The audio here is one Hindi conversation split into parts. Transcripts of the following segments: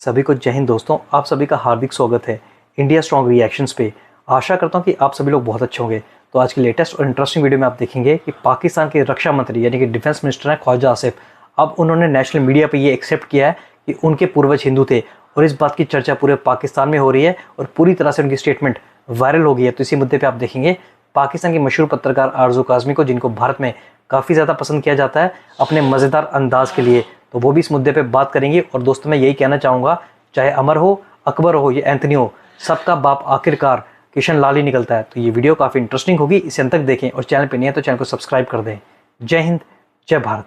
सभी को जय हिंद दोस्तों, आप सभी का हार्दिक स्वागत है इंडिया स्ट्रॉन्ग रिएक्शंस पे। आशा करता हूं कि आप सभी लोग बहुत अच्छे होंगे। तो आज की लेटेस्ट और इंटरेस्टिंग वीडियो में आप देखेंगे कि पाकिस्तान के रक्षा मंत्री यानी कि डिफेंस मिनिस्टर हैं ख्वाजा आसिफ। अब उन्होंने नेशनल मीडिया पे ये एक्सेप्ट किया है कि उनके पूर्वज हिंदू थे और इस बात की चर्चा पूरे पाकिस्तान में हो रही है और पूरी तरह से उनकी स्टेटमेंट वायरल हो गई है। तो इसी मुद्दे पर आप देखेंगे पाकिस्तान की मशहूर पत्रकार आरजू काजमी को, जिनको भारत में काफ़ी ज़्यादा पसंद किया जाता है अपने मज़ेदार अंदाज के लिए, तो वो भी इस मुद्दे पे बात करेंगे। और दोस्तों मैं यही कहना चाहूँगा, चाहे अमर हो, अकबर हो या एंथनी हो, सबका बाप आखिरकार किशन लाल ही निकलता है। तो ये वीडियो काफ़ी इंटरेस्टिंग होगी, इसे अंत तक देखें और चैनल पे नहीं है तो चैनल को सब्सक्राइब कर दें। जय हिंद, जय भारत।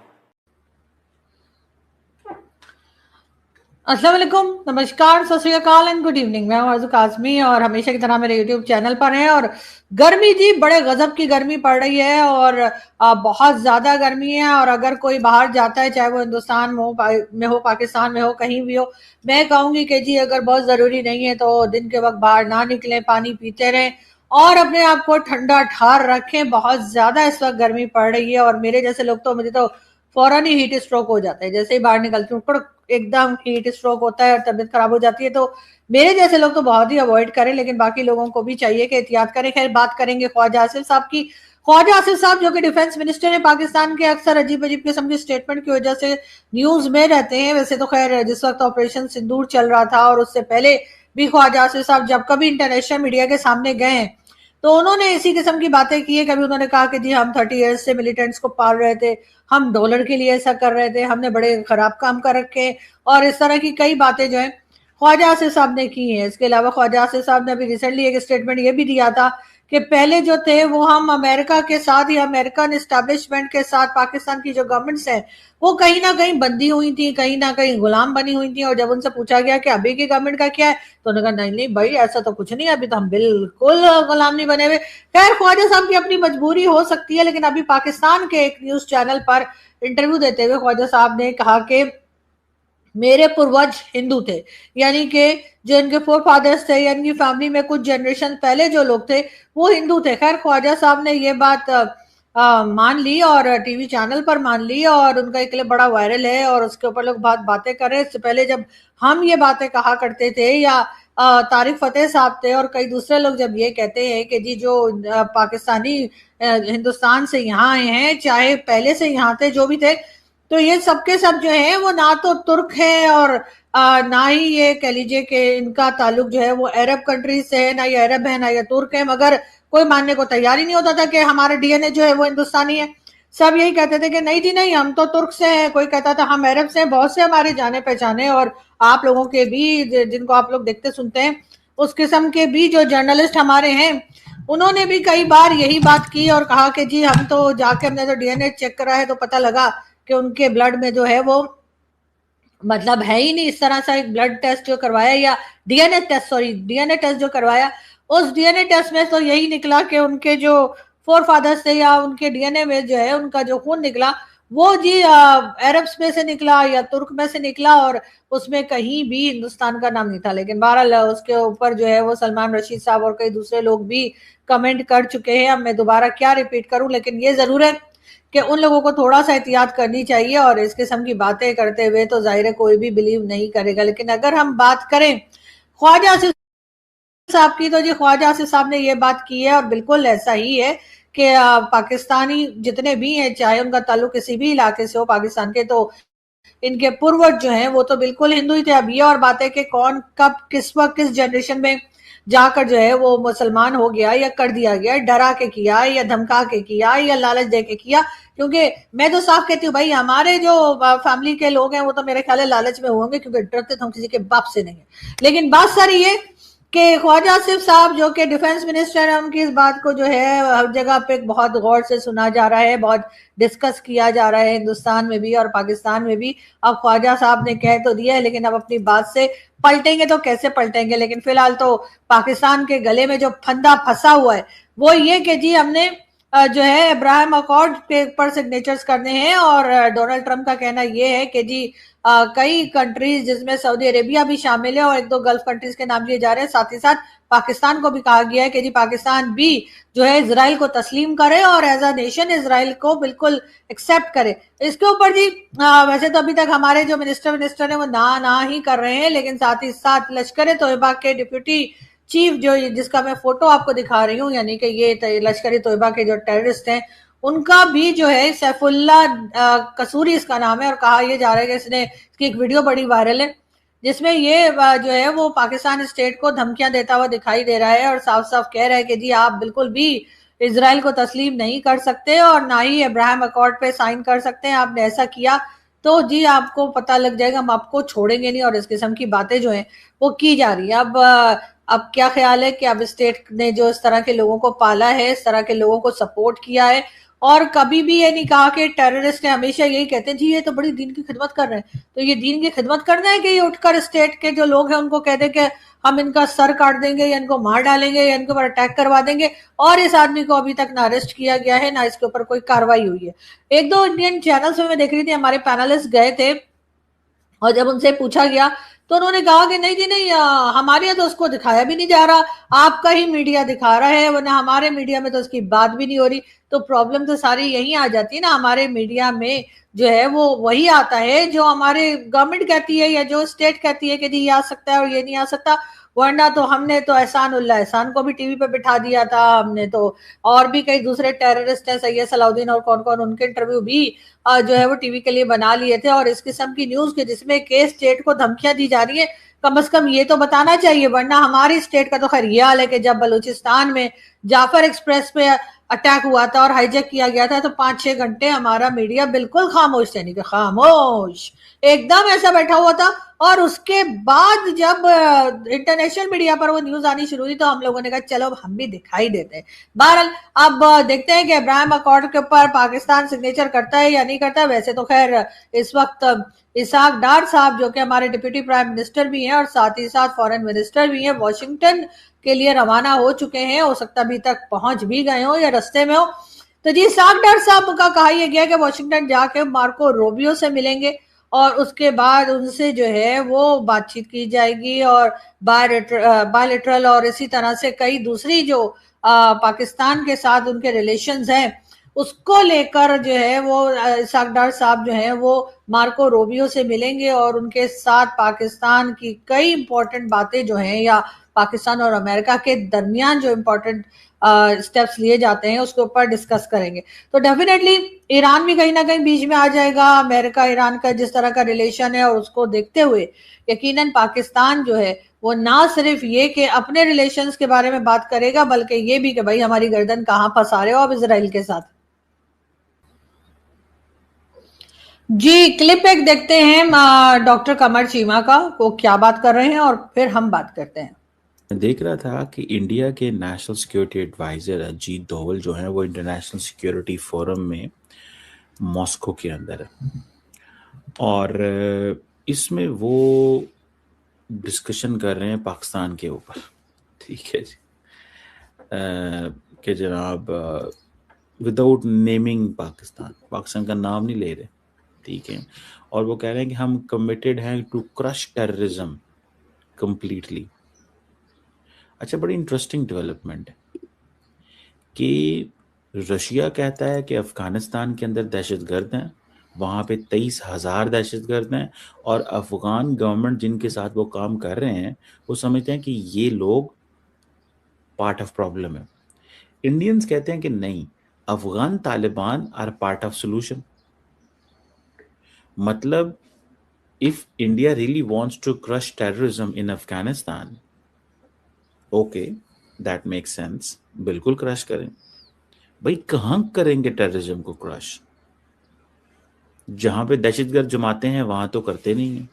अस्सलाम वालेकुम, नमस्कार, सत श्री अकाल एंड गुड इवनिंग। मैं हूं आरज़ू काज़मी और हमेशा की तरह मेरे यूट्यूब चैनल पर हैं। और गर्मी जी बड़े गजब की गर्मी पड़ रही है और बहुत ज़्यादा गर्मी है। और अगर कोई बाहर जाता है, चाहे वो हिंदुस्तान में हो, पाकिस्तान में हो, कहीं भी हो, मैं कहूँगी कि जी अगर बहुत ज़रूरी नहीं है तो दिन के वक्त बाहर ना निकलें, पानी पीते रहें और अपने आप को ठंडा ठार रखें। बहुत ज़्यादा इस वक्त गर्मी पड़ रही है और मेरे जैसे लोग तो, मुझे तो फौरन ही हीट स्ट्रोक हो जाता है। जैसे ही बाहर निकलती हूँ एकदम हीट स्ट्रोक होता है और तबीयत खराब हो जाती है। तो मेरे जैसे लोग तो बहुत ही अवॉइड करें, लेकिन बाकी लोगों को भी चाहिए कि एहतियात करें। खैर, बात करेंगे ख्वाजा आसिफ साहब की। ख्वाजा आसिफ साहब जो कि डिफेंस मिनिस्टर है पाकिस्तान के, अक्सर अजीब अजीब किस्म के स्टेटमेंट की वजह से न्यूज में रहते हैं। वैसे तो खैर जिस वक्त ऑपरेशन सिंदूर चल रहा था और उससे पहले भी ख्वाजा आसिफ साहब जब कभी इंटरनेशनल मीडिया के सामने गए हैं तो उन्होंने इसी किस्म की बातें की है। कभी उन्होंने कहा कि जी हम 30 ईयर्स से मिलिटेंट्स को पाल रहे थे, हम डॉलर के लिए ऐसा कर रहे थे, हमने बड़े खराब काम कर रखे, और इस तरह की कई बातें जो है ख्वाजा आसिफ साहब ने की हैं। इसके अलावा ख्वाजा आसिफ साहब ने अभी रिसेंटली एक स्टेटमेंट ये भी दिया था कि पहले जो थे वो हम अमेरिका के साथ या अमेरिकन एस्टेब्लिशमेंट के साथ, पाकिस्तान की जो गवर्नमेंट्स है वो कहीं ना कहीं बंधी हुई थी, कहीं ना कहीं गुलाम बनी हुई थी। और जब उनसे पूछा गया कि अभी की गवर्नमेंट का क्या है तो उन्होंने कहा नहीं नहीं भाई, ऐसा तो कुछ नहीं, अभी तो हम बिल्कुल गुलाम नहीं बने हुए। खैर, ख्वाजा साहब की अपनी मजबूरी हो सकती है, लेकिन अभी पाकिस्तान के एक न्यूज चैनल पर इंटरव्यू देते हुए ख्वाजा साहब ने कहा कि मेरे पूर्वज हिंदू थे, यानी कि जो इनके फोर फादर्स थे या इनकी फैमिली में कुछ जनरेशन पहले जो लोग थे वो हिंदू थे। खैर, ख्वाजा साहब ने ये बात मान ली और टीवी चैनल पर मान ली और उनका एक बड़ा वायरल है और उसके ऊपर लोग बातें कर रहे हैं। इससे पहले जब हम ये बातें कहा करते थे या तारिक फतेह साहब थे और कई दूसरे लोग जब ये कहते हैं कि जी जो पाकिस्तानी हिंदुस्तान से यहाँ आए हैं, चाहे पहले से यहाँ थे, जो भी थे, तो ये सबके सब जो है वो ना तो तुर्क है और ना ही ये कह लीजिए कि इनका ताल्लुक जो है वो अरब कंट्री से है, ना ये अरब है ना ये तुर्क है। मगर कोई मानने को तैयार ही नहीं होता था कि हमारा डीएनए जो है वो हिंदुस्तानी है। सब यही कहते थे कि नहीं जी नहीं, हम तो तुर्क से हैं, कोई कहता था हम अरब से हैं। बहुत से हमारे जाने पहचाने और आप लोगों के भी, जिनको आप लोग देखते सुनते हैं, उस किस्म के भी जो जर्नलिस्ट हमारे हैं, उन्होंने भी कई बार यही बात की और कहा कि जी हम तो जाके हमने तो डीएनए चेक करा है तो पता लगा कि उनके ब्लड में जो है वो मतलब है ही नहीं। इस तरह से एक ब्लड टेस्ट जो करवाया या डीएनए टेस्ट जो करवाया, उस डीएनए टेस्ट में तो यही निकला कि उनके जो फोर फादर्स थे या उनके डीएनए में जो है उनका जो खून निकला वो जी अरब्स में से निकला या तुर्क में से निकला और उसमें कहीं भी हिंदुस्तान का नाम नहीं था। लेकिन बहरहाल उसके ऊपर जो है वो सलमान रशीद साहब और कई दूसरे लोग भी कमेंट कर चुके हैं। अब मैं दोबारा क्या रिपीट करूं, लेकिन ये जरूर है कि उन लोगों को थोड़ा सा एहतियात करनी चाहिए। और इस किस्म की बातें करते हुए तो जाहिर है कोई भी बिलीव नहीं करेगा। लेकिन अगर हम बात करें ख्वाजा आसिफ साहब की, तो जी ख्वाजा आसिफ साहब ने ये बात की है और बिल्कुल ऐसा ही है कि पाकिस्तानी जितने भी हैं, चाहे उनका ताल्लुक किसी भी इलाके से हो पाकिस्तान के, तो इनके पूर्वज जो हैं वो तो बिल्कुल हिंदू ही थे। अब ये और बात है कि कौन कब किस वक्त किस जनरेशन में जाकर जो है वो मुसलमान हो गया या कर दिया गया, डरा के किया या धमका के किया या लालच दे के किया। क्योंकि मैं तो साफ कहती हूँ भाई, हमारे जो फैमिली के लोग हैं वो तो मेरे ख्याल है लालच में होंगे, क्योंकि डरते तो हम किसी के बाप से नहीं है। लेकिन बात सारी ये कि ख्वाजा आसिफ साहब जो कि डिफेंस मिनिस्टर है, उनकी इस बात को जो है हर जगह पे बहुत गौर से सुना जा रहा है, बहुत डिस्कस किया जा रहा है, हिंदुस्तान में भी और पाकिस्तान में भी। अब ख्वाजा साहब ने कह तो दिया है, लेकिन अब अपनी बात से पलटेंगे तो कैसे पलटेंगे। लेकिन फिलहाल तो पाकिस्तान के गले में जो फंदा फंसा हुआ है वो ये कि जी हमने जो है अब्राहम अकॉर्ड के ऊपर सिग्नेचर्स करने हैं। और डोनाल्ड ट्रंप का कहना ये है कि जी कई कंट्रीज जिसमें सऊदी अरेबिया भी शामिल है और एक दो गल्फ कंट्रीज के नाम लिए जा रहे हैं, साथ ही साथ पाकिस्तान को भी कहा गया है कि जी पाकिस्तान भी जो है इजराइल को तस्लीम करे और एज अ नेशन इजराइल को बिल्कुल एक्सेप्ट करे। इसके ऊपर जी वैसे तो अभी तक हमारे जो मिनिस्टर है वो ना ही कर रहे हैं, लेकिन साथ ही साथ लश्कर तोयबा के डिप्यूटी चीफ जो जिसका मैं फोटो आपको दिखा रही हूँ, यानी कि ये लश्कर तोयबा के जो टेररिस्ट हैं उनका भी जो है सैफुल्ला कसूरी इसका नाम है, और कहा यह जा रहा है कि इसने इसकी एक वीडियो बड़ी वायरल है जिसमें ये जो है वो पाकिस्तान स्टेट को धमकियां देता हुआ दिखाई दे रहा है और साफ साफ कह रहा है कि जी आप बिल्कुल भी इजराइल को तस्लीम नहीं कर सकते और ना ही अब्राहम अकॉर्ड पे साइन कर सकते हैं। आपने ऐसा किया तो जी आपको पता लग जाएगा, हम आपको छोड़ेंगे नहीं। और इस किस्म की बातें जो हैं वो की जा रही है। अब क्या ख्याल है कि अब स्टेट ने जो इस तरह के लोगों को पाला है, इस तरह के लोगों को सपोर्ट किया है और कभी भी ये नहीं कहा कि टेररिस्ट है, हमेशा यही कहते हैं जी ये तो बड़ी दीन की खिदमत कर रहे हैं। तो ये दीन की खिदमत करना है कि ये उठकर स्टेट के जो लोग हैं उनको कह दे कि हम इनका सर काट देंगे या इनको मार डालेंगे या इनके ऊपर अटैक करवा देंगे। और इस आदमी को अभी तक ना अरेस्ट किया गया है ना इसके ऊपर कोई कार्रवाई हुई है। एक दो इंडियन चैनल्स में मैं देख रही थी, हमारे पैनलिस्ट गए थे और जब उनसे पूछा गया तो उन्होंने कहा कि नहीं जी नहीं, हमारे यहाँ तो उसको दिखाया भी नहीं जा रहा, आपका ही मीडिया दिखा रहा है, वरना हमारे मीडिया में तो उसकी बात भी नहीं हो रही। तो प्रॉब्लम तो सारी यही आ जाती है ना, हमारे मीडिया में जो है वो वही आता है जो हमारे गवर्नमेंट कहती है या जो स्टेट कहती है कि जी ये आ सकता है और ये नहीं आ सकता। वरना तो हमने तो एहसानुल्लाह एहसान को भी टीवी पे बिठा दिया था, हमने तो और भी कई दूसरे टेररिस्ट हैं सैयद सलाउद्दीन और कौन कौन, उनके इंटरव्यू भी जो है वो टीवी के लिए बना लिए थे। और इस किस्म की न्यूज के जिसमें के स्टेट को धमकियां दी जा रही है, कम से कम ये तो बताना चाहिए। वरना हमारी स्टेट का तो खैर ये हाल है कि जब बलूचिस्तान में जाफर एक्सप्रेस पे अटैक हुआ था और हाईजैक किया गया था तो 5-6 घंटे हमारा मीडिया बिल्कुल खामोश, यानी कि खामोश एकदम ऐसा बैठा हुआ था। और उसके बाद जब इंटरनेशनल मीडिया पर वो न्यूज आनी शुरू हुई तो हम लोगों ने कहा चलो हम भी दिखाई देते हैं। बहरहाल अब देखते हैं कि अब्राहम अकॉर्ड के ऊपर पाकिस्तान सिग्नेचर करता है या नहीं करता। वैसे तो खैर इस वक्त इसाक डार साहब जो कि हमारे डिप्टी प्राइम मिनिस्टर भी हैं और साथ ही साथ फॉरेन मिनिस्टर भी हैं, वॉशिंगटन के लिए रवाना हो चुके हैं, हो सकता अभी तक पहुंच भी गए हो या रास्ते में हो। तो जी इसाक डार साहब का कहा यह गया कि वॉशिंगटन जाके मार्को रूबियो से मिलेंगे और उसके बाद उनसे जो है वो बातचीत की जाएगी और बायलैटरल और इसी तरह से कई दूसरी जो पाकिस्तान के साथ उनके रिलेशंस हैं उसको लेकर जो है वो इसाक डार साहब जो है वो मार्को रूबियो से मिलेंगे और उनके साथ पाकिस्तान की कई इंपॉर्टेंट बातें जो हैं या पाकिस्तान और अमेरिका के दरमियान जो इंपॉर्टेंट स्टेप्स लिए जाते हैं उसके ऊपर डिस्कस करेंगे। तो डेफिनेटली ईरान भी कहीं ना कहीं बीच में आ जाएगा। अमेरिका ईरान का जिस तरह का रिलेशन है और उसको देखते हुए यकीनन पाकिस्तान जो है वो ना सिर्फ ये कि अपने रिलेशंस के बारे में बात करेगा बल्कि ये भी कि भाई हमारी गर्दन कहाँ फंसा रहे हो अब इजराइल के साथ। जी क्लिप एक देखते हैं डॉक्टर कमर चीमा का, वो क्या बात कर रहे हैं और फिर हम बात करते हैं। देख रहा था कि इंडिया के national security adviser Ajit Doval जो है वो इंटरनेशनल सिक्योरिटी फोरम में मॉस्को के अंदर है और इसमें वो डिस्कशन कर रहे हैं पाकिस्तान के ऊपर। ठीक है जी, कि जनाब विदाउट नेमिंग पाकिस्तान का नाम नहीं ले रहे, ठीक है। और वो कह रहे हैं कि हम कमिटेड हैं टू क्रश टेररिज्म कंप्लीटली। अच्छा, बड़ी इंटरेस्टिंग डेवलपमेंट है कि रशिया कहता है कि अफगानिस्तान के अंदर दहशतगर्द हैं, वहाँ पे 23,000 दहशतगर्द हैं और अफगान गवर्नमेंट जिनके साथ वो काम कर रहे हैं वो समझते हैं कि ये लोग पार्ट ऑफ प्रॉब्लम है। इंडियंस कहते हैं कि नहीं, Afghan Taliban are part of solution. मतलब if India really wants to crush terrorism in Afghanistan, okay that makes sense, बिल्कुल क्रश करें। भाई कहाँ करेंगे टेररिज्म को क्रश? जहां पे दहशतगर्द जमाते हैं वहां तो करते नहीं है,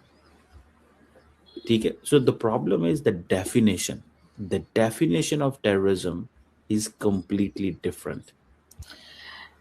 ठीक है। So the problem is the definition of terrorism is completely different.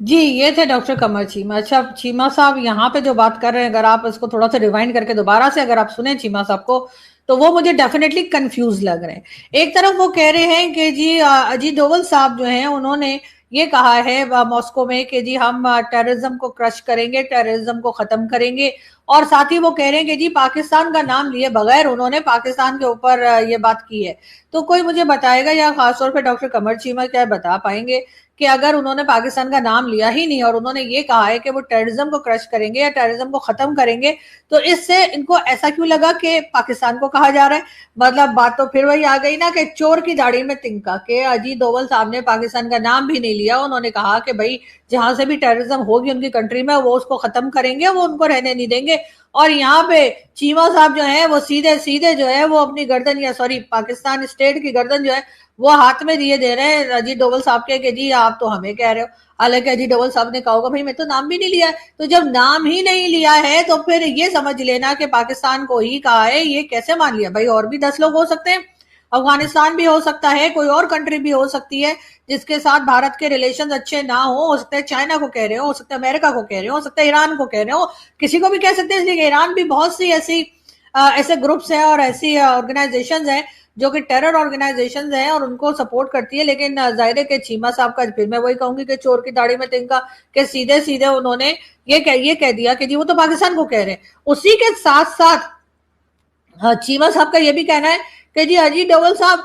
जी ये थे डॉक्टर कमर चीमा। अच्छा चीमा साहब यहाँ पे जो बात कर रहे हैं, अगर आप इसको थोड़ा सा रिवाइंड करके दोबारा से अगर आप सुने चीमा साहब को तो वो मुझे डेफिनेटली कंफ्यूज लग रहे हैं। एक तरफ वो कह रहे हैं कि जी अजीत डोवल साहब जो हैं उन्होंने ये कहा है मॉस्को में कि जी हम टेररिज्म को क्रश करेंगे, टेररिज्म को खत्म करेंगे। और साथ ही वो कह रहे हैं कि जी पाकिस्तान का नाम लिए बगैर उन्होंने पाकिस्तान के ऊपर ये बात की है। तो कोई मुझे बताएगा, या खासतौर पे डॉक्टर कमर चीमा क्या बता पाएंगे कि अगर उन्होंने पाकिस्तान का नाम लिया ही नहीं और उन्होंने ये कहा है कि वो टेररिज्म को क्रश करेंगे या टेररिज्म को खत्म करेंगे, तो इससे इनको ऐसा क्यों लगा कि पाकिस्तान को कहा जा रहा है? मतलब बात तो फिर वही आ गई ना कि चोर की दाढ़ी में तिनका, के अजीत डोवल साहब ने पाकिस्तान का नाम भी नहीं लिया। उन्होंने कहा कि भाई जहां से भी टेररिज्म होगी उनकी कंट्री में वो उसको खत्म करेंगे, वो उनको रहने नहीं देंगे। और यहाँ पे चीमा साहब जो है वो सीधे सीधे जो है वो अपनी गर्दन, या सॉरी पाकिस्तान स्टेट की गर्दन जो है वो हाथ में दिए दे रहे हैं अजीत डोवल साहब के कि जी आप तो हमें कह रहे हो। हालांकि अजीत डोवल साहब ने कहा होगा भाई मैं तो नाम भी नहीं लिया है। तो जब नाम ही नहीं लिया है तो फिर ये समझ लेना कि पाकिस्तान को ही कहा है, ये कैसे मान लिया भाई? और भी 10 लोग हो सकते हैं, अफगानिस्तान भी हो सकता है, कोई और कंट्री भी हो सकती है जिसके साथ भारत के रिलेशन अच्छे ना हो सकता है चाइना को कह रहे हो सकता है अमेरिका को कह रहे हो सकता है ईरान को कह रहे हो, किसी को भी कह सकते हैं। इसलिए ईरान भी बहुत सी ऐसे ग्रुप्स हैं और ऐसी ऑर्गेनाइजेशंस हैं जो कि टेरर ऑर्गेनाइजेशंस हैं और उनको सपोर्ट करती है। लेकिन जाहिर है कि चीमा साहब का फिर मैं वही कहूंगी कि चोर की दाढ़ी में तिनका, कि सीधे सीधे उन्होंने ये कह दिया कि जी वो तो पाकिस्तान को कह रहे हैं। उसी के साथ साथ चीमा साहब का ये भी कहना है कि जी अजीत डोवल साहब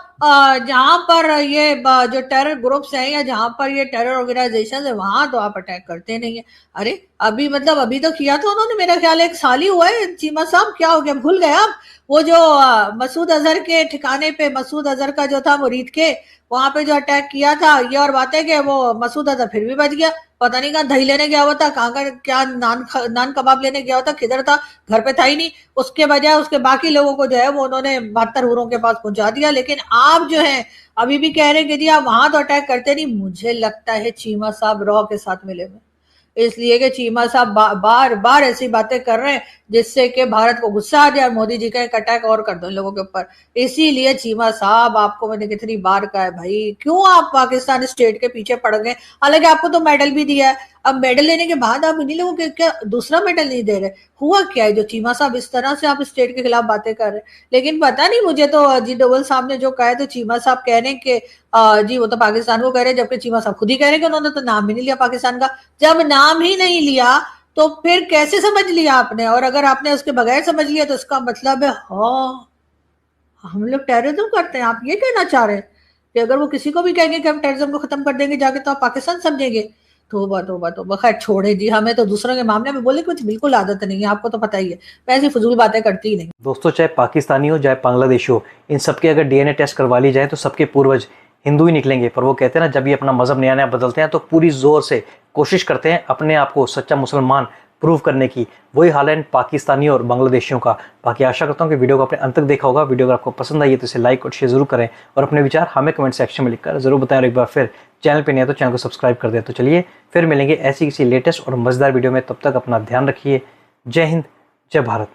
जहां पर ये जो टेरर ग्रुप्स हैं या जहां पर ये टेरर ऑर्गेनाइजेशन है वहां तो आप अटैक करते नहीं है। अरे अभी मतलब अभी तो किया था उन्होंने, मेरा ख्याल है 1 साल ही हुआ है। चीमा साहब क्या हो गया, भूल गए आप? वो जो मसूद अजहर के ठिकाने पे, मसूद अजहर का जो था मुरीद के, वहां पे जो अटैक किया था, ये और बात है कि वो मसूद अजहर फिर भी बच गया। पता नहीं कहाँ दही लेने गया हुआ था, कहाँ का क्या नान कबाब लेने गया हुआ था, किधर था, घर पे था ही नहीं। उसके बजाय उसके बाकी लोगों को जो है वो उन्होंने 72 हूरों के पास पहुंचा दिया। लेकिन आप जो है अभी भी कह रहे हैं कि जी आप वहां तो अटैक करते नहीं। मुझे लगता है चीमा साहब रॉ के साथ मिले हुए, इसलिए कि चीमा साहब बार बार ऐसी बातें कर रहे हैं जिससे कि भारत को गुस्सा आ जाए और मोदी जी का एक अटैक और कर दो इन लोगों के ऊपर। इसीलिए चीमा साहब आपको मैंने कितनी बार कहा है भाई क्यों आप पाकिस्तान स्टेट के पीछे पड़ गए? हालांकि आपको तो मेडल भी दिया है, अब मेडल लेने के बाद आप इन्हीं लोगों के क्या दूसरा मेडल नहीं दे रहे? हुआ क्या है जो चीमा साहब इस तरह से आप स्टेट के खिलाफ बातें कर रहे हैं? लेकिन पता नहीं, मुझे तो अजीत डोवल साहब ने जो कहा है तो चीमा साहब कह रहे हैं कि जी वो तो पाकिस्तान को कह रहे हैं, जबकि चीमा साहब खुद ही कह रहे हैं कि उन्होंने तो नाम भी नहीं लिया पाकिस्तान का। जब नाम ही नहीं लिया तो फिर कैसे समझ लिया आपने? और अगर आपने उसके बगैर समझ लिया तो इसका मतलब है हाँ हम लोग टेररिज्म करते हैं। आप ये कहना चाह रहे हैं कि अगर वो किसी को भी कहेंगे कि हम टेररिज्म को खत्म कर देंगे जाके तो आप पाकिस्तान समझेंगे? तोबा तोबा तोबा। खैर छोड़े जी, हमें तो दूसरों के मामले में बोले कुछ बिल्कुल आदत नहीं है, आपको तो पता ही है, मैं ऐसी फजूल बातें करती ही नहीं। दोस्तों चाहे पाकिस्तानी हो चाहे बांग्लादेशी हो, इन सबके अगर डीएनए टेस्ट करवा ली जाए तो सबके पूर्वज हिंदू ही निकलेंगे। पर वो कहते हैं ना, जब ये अपना मजहब नया नया बदलते हैं तो पूरी जोर से कोशिश करते हैं अपने आप को सच्चा मुसलमान प्रूव करने की। वही हाल है पाकिस्तानियों और बांग्लादेशियों का। बाकी आशा करता हूँ कि वीडियो को आपने अंत तक देखा होगा। वीडियो अगर आपको पसंद आई है तो इसे लाइक और शेयर जरूर करें और अपने विचार हमें कमेंट सेक्शन में लिखकर जरूर बताएं। और एक बार फिर चैनल पे नहीं है तो चैनल को सब्सक्राइब कर दें। तो चलिए फिर मिलेंगे ऐसी किसी लेटेस्ट और मजेदार वीडियो में, तब तक अपना ध्यान रखिए। जय हिंद, जय भारत।